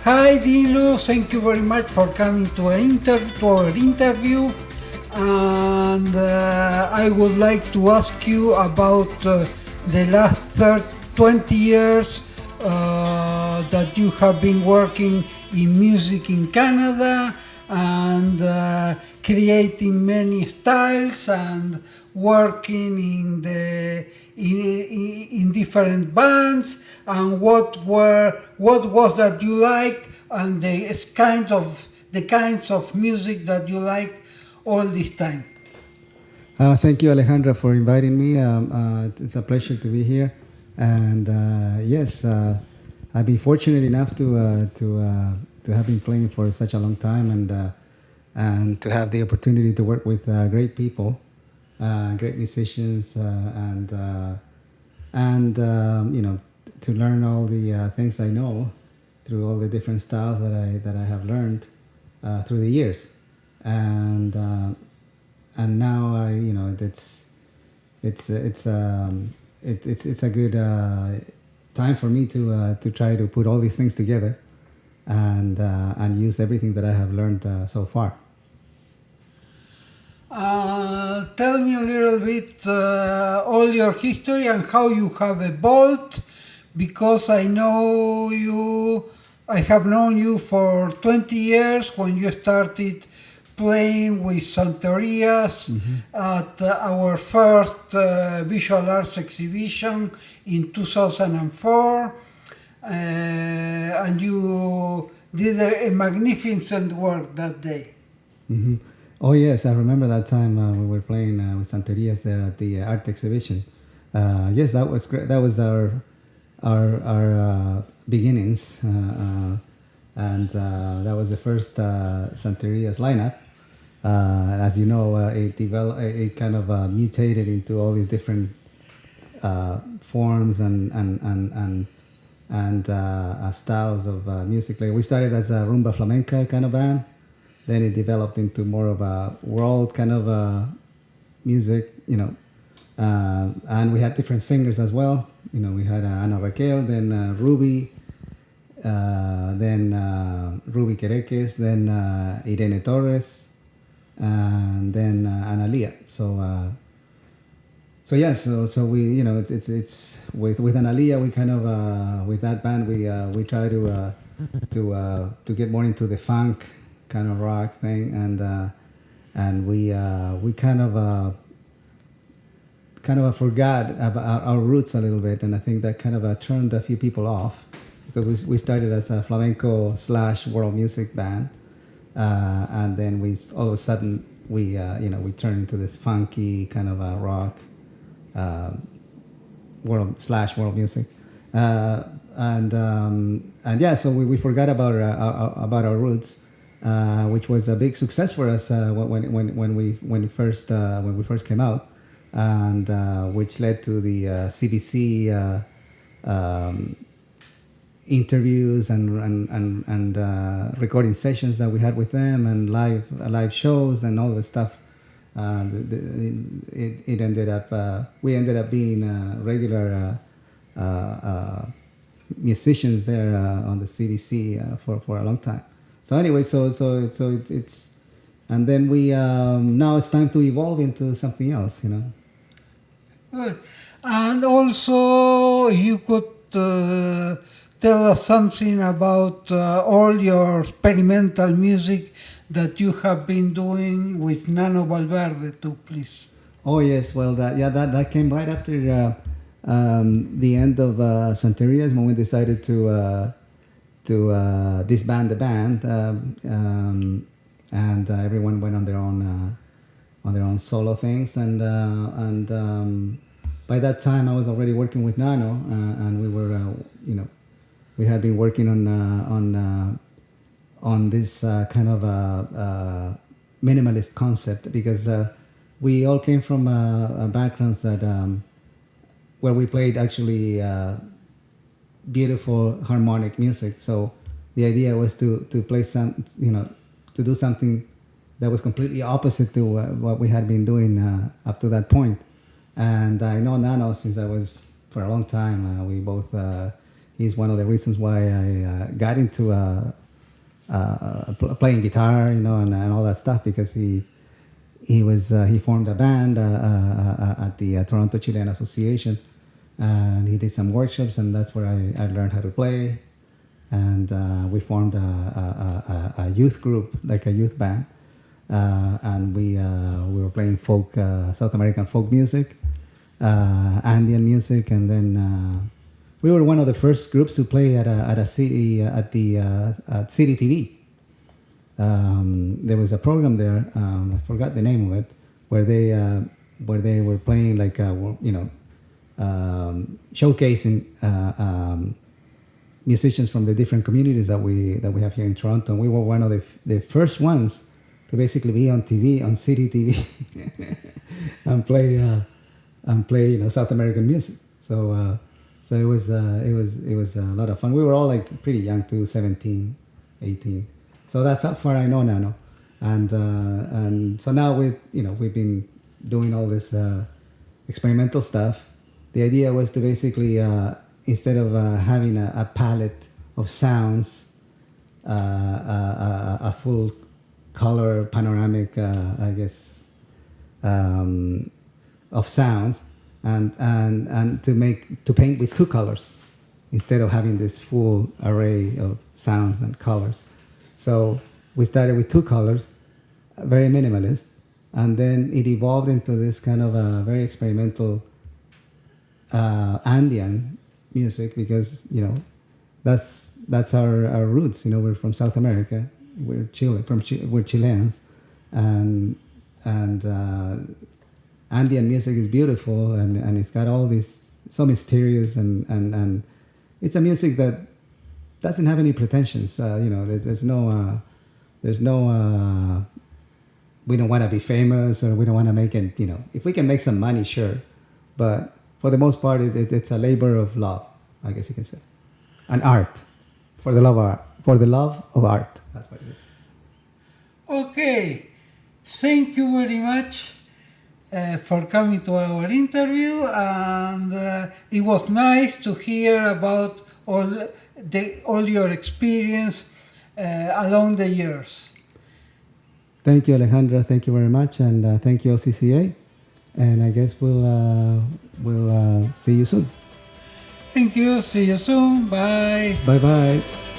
Hi Dino, thank you very much for coming to our interview. And I would like to ask you about the last 20 years that you have been working in music in Canada and creating many styles and working in different bands, and what was that you liked, and the kinds of music that you liked all this time. Thank you, Alejandra, for inviting me. It's a pleasure to be here. And yes, I've been fortunate enough to have been playing for such a long time, and to have the opportunity to work with great people, great musicians, and to learn all the things I know through all the different styles that I have learned through the years. And now it's a good time for me to try to put all these things together and use everything that I have learned so far. Tell me a little bit all your history and how you have evolved, because I have known you for 20 years when you started playing with Santerias at our first visual arts exhibition in 2004, and you did a magnificent work that day. Mm-hmm. Oh yes, I remember that time we were playing with Santerias there at the art exhibition. Yes, that was great. That was our beginnings, and that was the first Santerias lineup. And as you know, it kind of mutated into all these different forms and styles of music. Like we started as a rumba flamenca kind of band. Then it developed into more of a world kind of music, and we had different singers as well. We had Ana Raquel, then Ruby, then Ruby Quereques, then Irene Torres, and then Analia. So we, it's with Analia, we kind of with that band we try to get more into the funk kind of rock thing, and we kind of forgot about our roots a little bit, and I think that kind of turned a few people off, because we started as a flamenco / world music band, and then we all of a sudden we turned into this funky kind of rock world music, and yeah, so we forgot about our roots. Which was a big success for us when we first came out, and which led to the CBC interviews and recording sessions that we had with them, and live shows and all the stuff. It ended up we ended up being regular musicians there on the CBC for a long time. So anyway, so it's, and then we now it's time to evolve into something else, Good. And also, you could tell us something about all your experimental music that you have been doing with Nano Valverde too, please. Oh yes, well that came right after the end of Santerias, when we decided to disband the band, and everyone went on their own solo things, and by that time I was already working with Nano, and we were we had been working on this kind of minimalist concept, because we all came from backgrounds that where we played actually beautiful harmonic music. So the idea was to play to do something that was completely opposite to what we had been doing up to that point. And I know Nano since I was for a long time. We both He's one of the reasons why I got into playing guitar, you know, and all that stuff, because he formed a band at the Toronto Chilean Association, and he did some workshops, and that's where I learned how to play. And we formed a youth group, like a youth band, and we were playing folk, South American folk music, Andean music, and then we were one of the first groups to play at City City TV. There was a program there, I forgot the name of it, where they were playing, like showcasing musicians from the different communities that we have here in Toronto. And we were one of the first ones to basically be on TV, on City TV, and play South American music. So it was a lot of fun. We were all like pretty young too, 17, 18. So that's how far I know Nano, and so now we've been doing all this experimental stuff. The idea was to basically instead of having a palette of sounds, a full color panoramic, I guess, of sounds, and to paint with two colors instead of having this full array of sounds and colors. So we started with two colors, very minimalist, and then it evolved into this kind of a very experimental Andean music, because that's our roots. We're from South America. We're we're Chileans, and Andean music is beautiful, and it's got all this, so mysterious, and it's a music that doesn't have any pretensions. There's no we don't want to be famous, or we don't want to make it. If we can make some money, sure, but for the most part, it's a labor of love, I guess you can say, an art, for the love of art, That's what it is. Okay, thank you very much for coming to our interview, and it was nice to hear about all your experience along the years. Thank you, Alejandra. Thank you very much, and thank you, LCCA. And I guess we'll see you soon. Thank you. See you soon. Bye. Bye-bye.